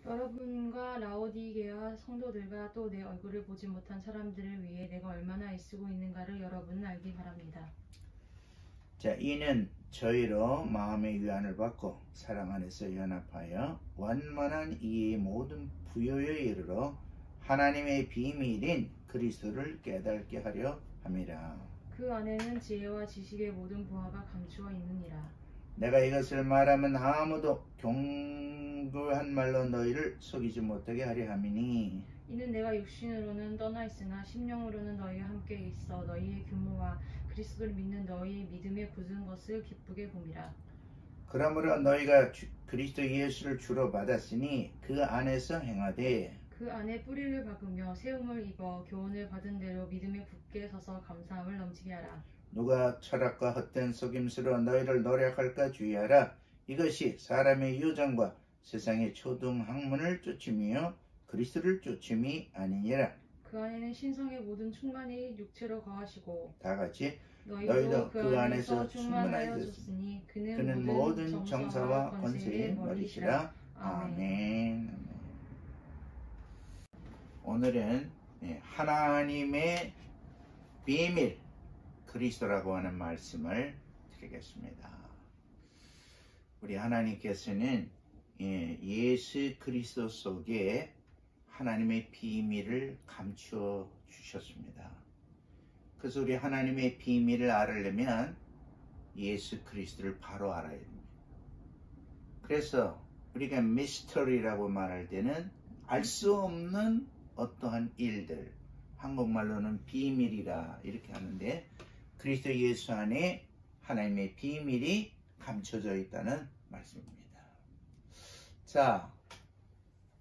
여러분과 라오디게아 성도들과 또 내 얼굴을 보지 못한 사람들을 위해 내가 얼마나 애쓰고 있는가를 여러분은 알기 바랍니다. 자, 이는 저희로 마음의 위안을 받고 사랑 안에서 연합하여 완만한 이의 모든 부요에 이르러 하나님의 비밀인 그리스도를 깨닫게 하려 함이라. 그 안에는 지혜와 지식의 모든 보화가 감추어 있느니라. 내가 이것을 말하면 아무도 경고한 말로 너희를 속이지 못하게 하려 함이니, 이는 내가 육신으로는 떠나 있으나 심령으로는 너희와 함께 있어 너희의 규모와 그리스도를 믿는 너희의 믿음의 굳은 것을 기쁘게 봄이라. 그러므로 너희가 그리스도 예수를 주로 받았으니 그 안에서 행하되 그 안에 뿌리를 박으며 세움을 입어 교훈을 받은 대로 믿음에 굳게 서서 감사함을 넘치게 하라. 누가 철학과 헛된 속임수로 너희를 노력할까 주의하라. 이것이 사람의 유전과 세상의 초등 학문을 쫓음이요 그리스도를 쫓음이 아니니라. 그 안에는 신성의 모든 충만이 육체로 거하시고 다 같이 너희도 그 안에서 충만하여졌으니 그는 모든 정사와 권세의 머리시라. 아멘. 오늘은 하나님의 비밀 그리스도라고 하는 말씀을 드리겠습니다. 우리 하나님께서는 예수 그리스도 속에 하나님의 비밀을 감추어 주셨습니다. 그래서 우리 하나님의 비밀을 알으려면 예수 그리스도를 바로 알아야 됩니다. 그래서 우리가 미스터리라고 말할 때는 알 수 없는 어떠한 일들, 한국말로는 비밀이라 이렇게 하는데, 그리스도 예수 안에 하나님의 비밀이 감춰져 있다는 말씀입니다. 자,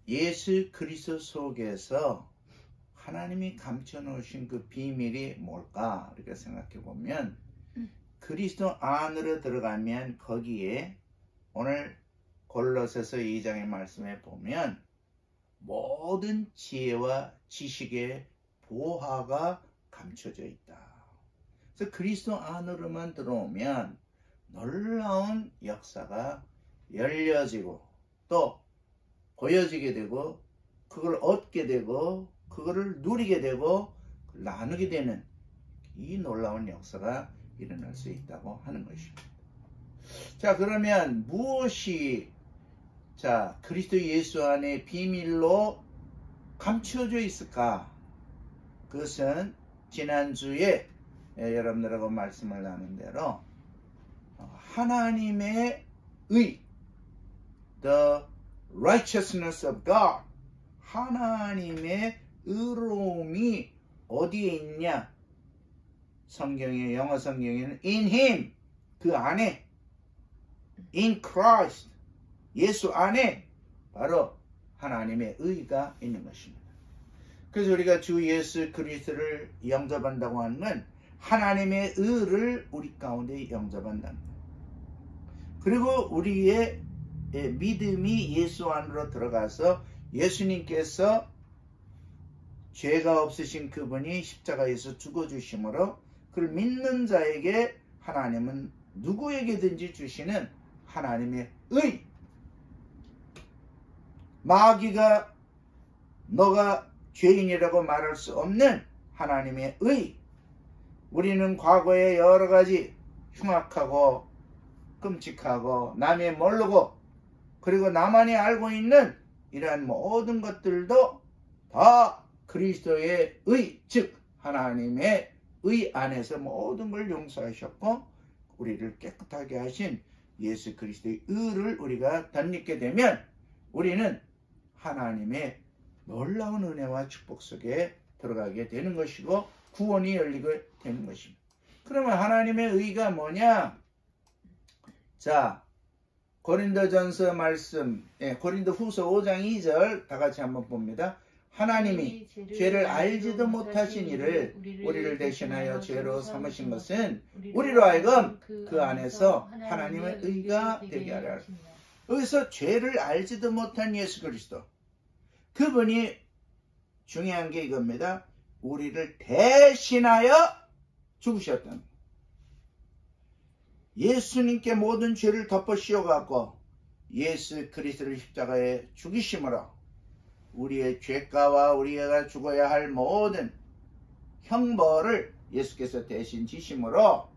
예수 그리스도 속에서 하나님이 감춰 놓으신 그 비밀이 뭘까 이렇게 생각해 보면, 그리스도 안으로 들어가면 거기에 오늘 골로새서 2장의 말씀에 보면 모든 지혜와 지식의 보화가 감춰져 있다. 그래서 그리스도 안으로만 들어오면 놀라운 역사가 열려지고 또 보여지게 되고 그걸 얻게 되고 그거를 누리게 되고 나누게 되는 이 놀라운 역사가 일어날 수 있다고 하는 것입니다. 자, 그러면 무엇이 그리스도 예수 안에 비밀로 감추어져 있을까? 그것은 지난주에 여러분들하고 말씀을 나눈 대로 하나님의 의, the righteousness of God, 하나님의 의로움이 어디에 있냐? 성경의 영어 성경에는 in him, 그 안에, in Christ, 예수 안에 바로 하나님의 의가 있는 것입니다. 그래서 우리가 주 예수 그리스도를 영접한다고 하는 건 하나님의 의를 우리 가운데 영접한다는 거예요. 그리고 우리의 믿음이 예수 안으로 들어가서 예수님께서 죄가 없으신 그분이 십자가에서 죽어주심으로 그를 믿는 자에게 하나님은 누구에게든지 주시는 하나님의 의, 마귀가 너가 죄인이라고 말할 수 없는 하나님의 의. 우리는 과거에 여러 가지 흉악하고 끔찍하고 남의 모르고 그리고 나만이 알고 있는 이러한 모든 것들도 다 그리스도의 의, 즉 하나님의 의 안에서 모든 걸 용서하셨고 우리를 깨끗하게 하신 예수 그리스도의 의를 우리가 덧입게 되면 우리는 하나님의 놀라운 은혜와 축복 속에 들어가게 되는 것이고 구원이 열리게 되는 것입니다. 그러면 하나님의 의가 뭐냐? 자, 고린도전서 말씀, 고린도후서 5장 2절 다 같이 한번 봅니다. 하나님이 죄를 알지도 못하신 이를 우리를 대신하여 죄로 삼으신 것은 우리로 하여금 그 안에서 하나님의 의가 되게 하려. 여기서 죄를 알지도 못한 예수 그리스도, 그분이 중요한 게 이겁니다. 우리를 대신하여 죽으셨다는 거예요. 예수님께 모든 죄를 덮어 씌워갖고 예수 그리스도를 십자가에 죽이심으로 우리의 죄가와 우리가 죽어야 할 모든 형벌을 예수께서 대신 지심으로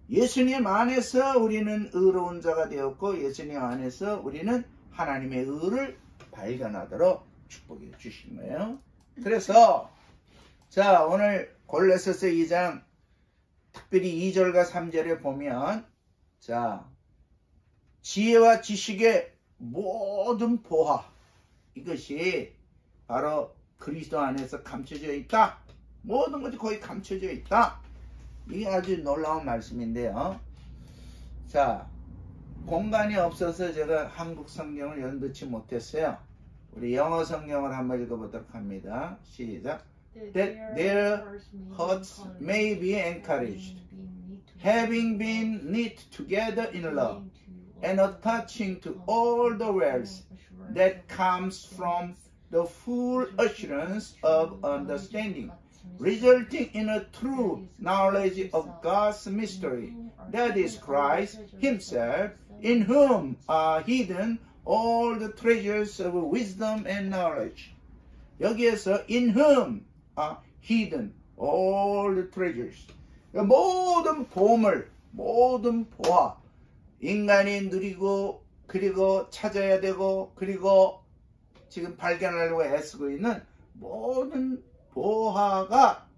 예수님 안에서 우리는 의로운 자가 되었고 예수님 안에서 우리는 하나님의 의를 발견하도록 축복해 주신 거예요. 그래서 자 오늘 골로새서 2장 특별히 2절과 3절에 보면 자 지혜와 지식의 모든 보화 이것이 바로 그리스도 안에서 감춰져 있다. 모든 것이 거의 감춰져 있다. 이게 아주 놀라운 말씀인데요. 자 공간이 없어서 제가 한국 성경을 연두치 못했어요. 우리 영어 성경을 한번 읽어보도록 합니다. 시작. That their hearts may be encouraged, having been knit together in love, and attaching to all the wealth that comes from the full assurance of understanding, resulting in a true knowledge of God's mystery, that is Christ Himself, in whom are hidden all the treasures of wisdom and knowledge. 여기에서 in whom are hidden all the treasures. 모든 보물, 모든 보화, 인간이 누리고 그리고 찾아야 되고 그리고 지금 발견하려고 애쓰고 있는 모든 보화가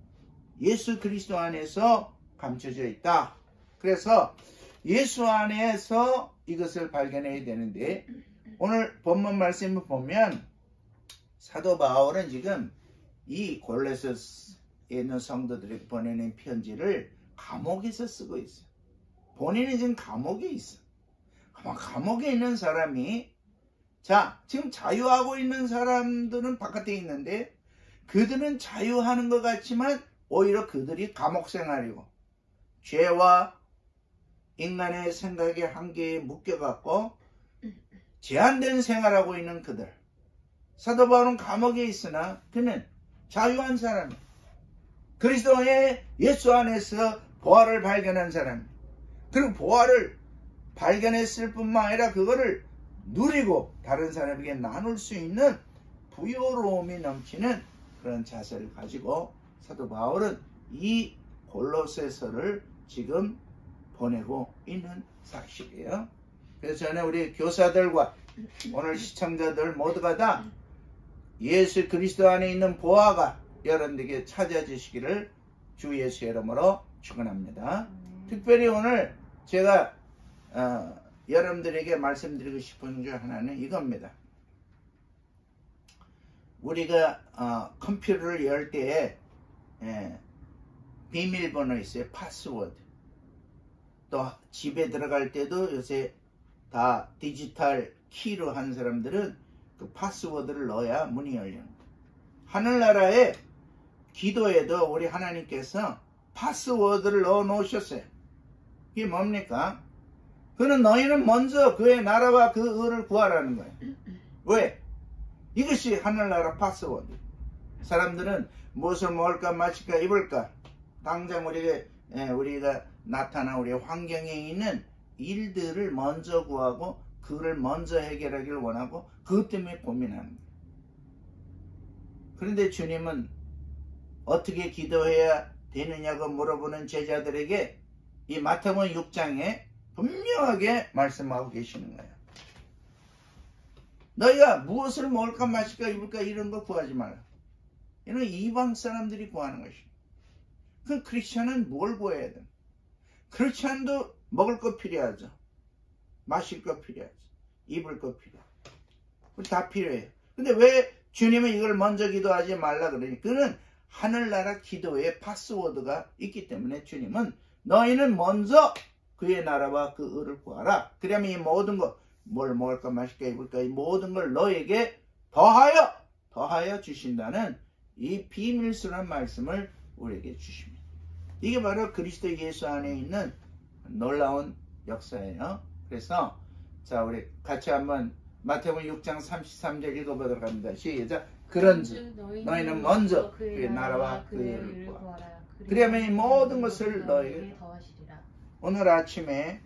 예수 그리스도 안에서 감춰져 있다. 그래서 예수 안에서 이것을 발견해야 되는데 오늘 본문 말씀을 보면 사도 바울은 지금 이 골로새서에 있는 성도들에게 보내는 편지를 감옥에서 쓰고 있어요. 본인이 지금 감옥에 있어. 감옥에 있는 사람이 자 지금 자유하고 있는 사람들은 바깥에 있는데 그들은 자유하는 것 같지만 오히려 그들이 감옥 생활이고 죄와 인간의 생각의 한계에 묶여갖고 제한된 생활하고 있는 그들. 사도 바울은 감옥에 있으나 그는 자유한 사람이에요. 그리스도의 예수 안에서 보화를 발견한 사람. 그리고 보화를 발견했을 뿐만 아니라 그거를 누리고 다른 사람에게 나눌 수 있는 부요로움이 넘치는 그런 자세를 가지고 사도 바울은 이 골로새서를 지금 보내고 있는 사실이에요. 그래서 저는 우리 교사들과 오늘 시청자들 모두가 다 예수 그리스도 안에 있는 보화가 여러분들에게 찾아지시기를 주 예수의 이름으로 축원합니다. 특별히 오늘 제가 여러분들에게 말씀드리고 싶은 중 하나는 이겁니다. 우리가 컴퓨터를 열 때에 비밀번호 있어요. 파스워드. 또 집에 들어갈 때도 요새 다 디지털 키로 한 사람들은 그 파스워드를 넣어야 문이 열려요. 하늘나라에 기도에도 우리 하나님께서 파스워드를 넣어 놓으셨어요. 이게 뭡니까? 그는 너희는 먼저 그의 나라와 그 의를 구하라는 거예요. 왜? 이것이 하늘나라 파스워드. 사람들은 무엇을 먹을까 마실까 입을까 당장 우리가 나타난 우리 환경에 있는 일들을 먼저 구하고 그를 먼저 해결하기를 원하고 그것 때문에 고민하는 거예요. 그런데 주님은 어떻게 기도해야 되느냐고 물어보는 제자들에게 이 마태복음 6장에 분명하게 말씀하고 계시는 거예요. 너희가 무엇을 먹을까 마실까 입을까 이런 거 구하지 말라. 이런 이방 사람들이 구하는 것입니다. 그 크리스천은 뭘 구해야 돼? 크리스천도 먹을 거 필요하죠. 마실 거 필요하죠. 입을 거 필요하죠. 다 필요해요. 근데 왜 주님은 이걸 먼저 기도하지 말라 그러니? 그는 하늘나라 기도에 파스워드가 있기 때문에 주님은 너희는 먼저 그의 나라와 그 의를 구하라. 그러면 이 모든 것, 뭘 먹을까 마실까 입을까 이 모든 걸 너에게 더하여 주신다는 이 비밀스러운 말씀을 우리에게 주십니다. 이게 바로 그리스도 예수 안에 있는 놀라운 역사예요. 그래서 자 우리 같이 한번 마태복음 6장 33절 읽어보도록 합니다. 시작. 그런즉 너희는 먼저 그의 나라와 그의 의를 구하라. 그러면 이 모든 것을 너희에게 더하시리라. 오늘 아침에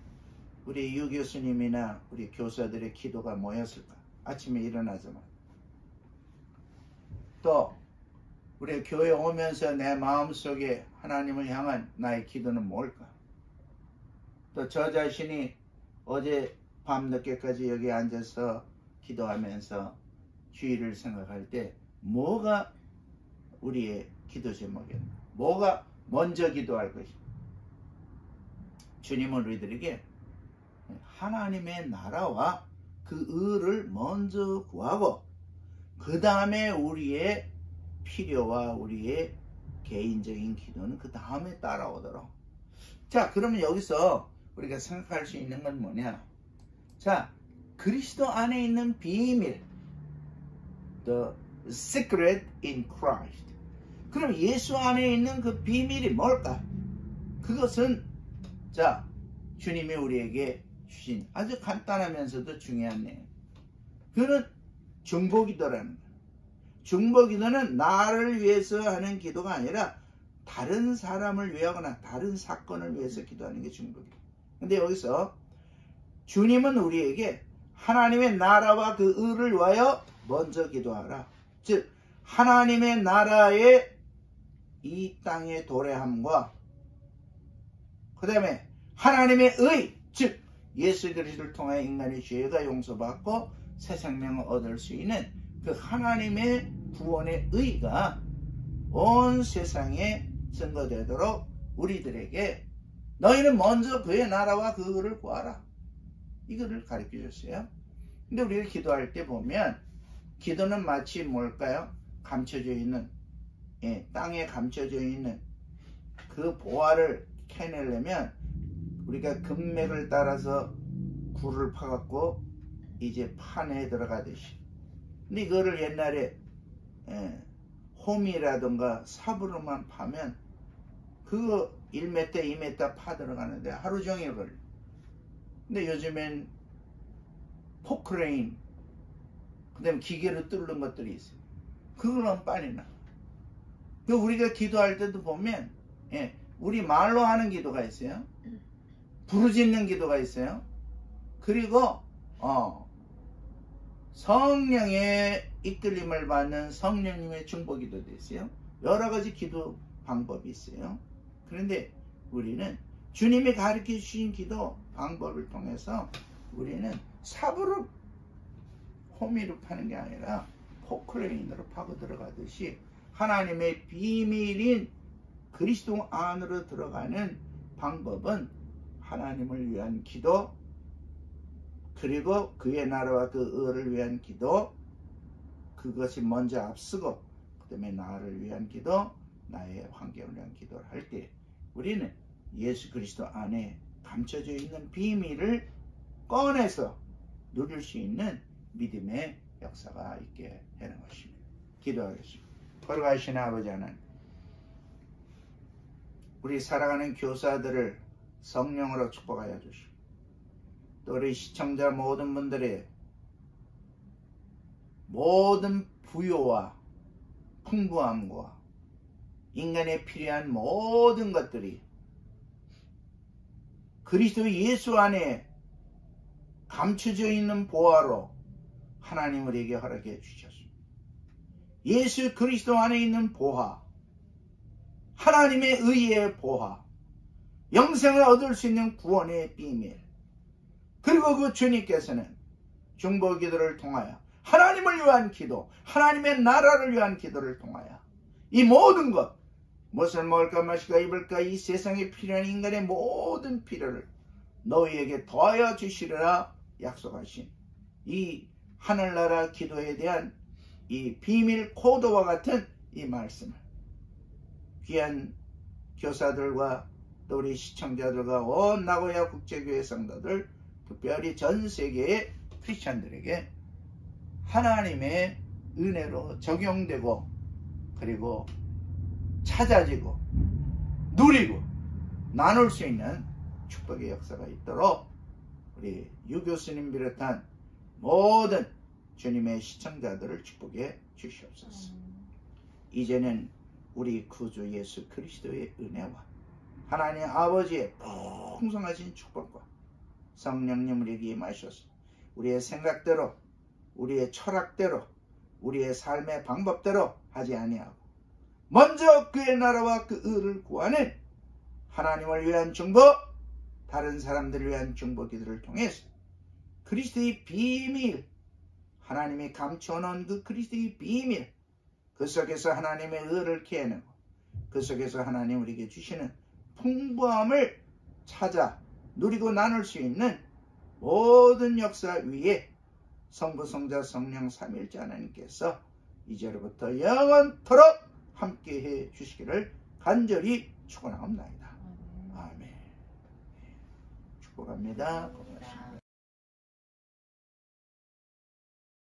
우리 유 교수님이나 우리 교사들의 기도가 뭐였을까? 아침에 일어나자마자. 또 우리 교회 오면서 내 마음속에 하나님을 향한 나의 기도는 뭘까? 또 저 자신이 어제 밤늦게까지 여기 앉아서 기도하면서 주일을 생각할 때 뭐가 우리의 기도 제목이었나? 뭐가 먼저 기도할 것인가? 주님은 우리들에게 하나님의 나라와 그 의를 먼저 구하고 그 다음에 우리의 필요와 우리의 개인적인 기도는 그 다음에 따라오도록. 자, 그러면 여기서 우리가 생각할 수 있는 건 뭐냐? 자, 그리스도 안에 있는 비밀, the secret in Christ. 그럼 예수 안에 있는 그 비밀이 뭘까? 그것은 자, 주님이 우리에게 주신 아주 간단하면서도 중요한 내용. 그는 중보기도라는 거예요. 중보기도는 나를 위해서 하는 기도가 아니라 다른 사람을 위하거나 다른 사건을 위해서 기도하는 게 중보기도. 근데 여기서 주님은 우리에게 하나님의 나라와 그 의를 위하여 먼저 기도하라. 즉 하나님의 나라의 이 땅의 도래함과 그 다음에 하나님의 의, 즉 예수 그리스도를 통하여 인간의 죄가 용서받고 새 생명을 얻을 수 있는 그 하나님의 구원의 의가 온 세상에 증거되도록 우리들에게 너희는 먼저 그의 나라와 그 의를 구하라. 이거를 가르쳐 줬어요. 근데 우리가 기도할 때 보면 기도는 마치 뭘까요? 감춰져 있는, 땅에 감춰져 있는 그 보화를 캐내려면 우리가 금맥을 따라서 굴을 파갖고 이제 판에 들어가듯이. 근데 이거를 옛날에 홈이라든가 삽으로만 파면 그거 1m, 2m 파 들어가는데 하루 종일 걸려. 근데 요즘엔 포크레인, 그 다음에 기계로 뚫는 것들이 있어요. 그걸로 빨리 나. 그 우리가 기도할 때도 보면, 우리 말로 하는 기도가 있어요. 부르짖는 기도가 있어요. 그리고, 성령의 이끌림을 받는 성령님의 중보 기도도 있어요. 여러 가지 기도 방법이 있어요. 그런데 우리는 주님이 가르쳐 주신 기도 방법을 통해서 우리는 삽으로 호미로 파는 게 아니라 포크레인으로 파고 들어가듯이 하나님의 비밀인 그리스도 안으로 들어가는 방법은 하나님을 위한 기도, 그리고 그의 나라와 그 의를 위한 기도, 그것이 먼저 앞서고 그 다음에 나를 위한 기도, 나의 환경을 위한 기도를 할 때 우리는 예수 그리스도 안에 감춰져 있는 비밀을 꺼내서 누릴 수 있는 믿음의 역사가 있게 되는 것입니다. 기도하겠습니다. 걸어가신 아버지 하나님, 우리 살아가는 교사들을 성령으로 축복하여 주시고 또 우리 시청자 모든 분들의 모든 부요와 풍부함과 인간에 필요한 모든 것들이 그리스도 예수 안에 감춰져 있는 보화로 하나님 우리에게 허락해 주셨습니다. 예수 그리스도 안에 있는 보화, 하나님의 의의 보화, 영생을 얻을 수 있는 구원의 비밀, 그리고 그 주님께서는 중보 기도를 통하여 하나님을 위한 기도, 하나님의 나라를 위한 기도를 통하여 이 모든 것, 무엇을 먹을까 마실까 입을까 이 세상에 필요한 인간의 모든 필요를 너희에게 더하여 주시리라 약속하신 이 하늘나라 기도에 대한 이 비밀 코드와 같은 이 말씀을 귀한 교사들과 또 우리 시청자들과 온 나고야 국제교회 성도들, 특별히 전 세계의 크리스찬들에게 하나님의 은혜로 적용되고 그리고 찾아지고 누리고 나눌 수 있는 축복의 역사가 있도록 우리 유 교수님 비롯한 모든 주님의 시청자들을 축복해 주시옵소서. 이제는 우리 구주 예수 그리스도의 은혜와 하나님 아버지의 풍성하신 축복과 성령님 우리에게 임하셔서 우리의 생각대로, 우리의 철학대로, 우리의 삶의 방법대로 하지 아니하고 먼저 그의 나라와 그 의를 구하는 하나님을 위한 중보, 다른 사람들을 위한 중보 기도를 통해서 그리스도의 비밀, 하나님이 감춰놓은 그 그리스도의 비밀, 그 속에서 하나님의 의를 캐내고 그 속에서 하나님 우리에게 주시는 풍부함을 찾아 누리고 나눌 수 있는 모든 역사 위에 성부, 성자, 성령 삼위일체 하나님께서 이제로부터 영원토록 함께해 주시기를 간절히 축원하옵나이다. 아멘. 축복합니다.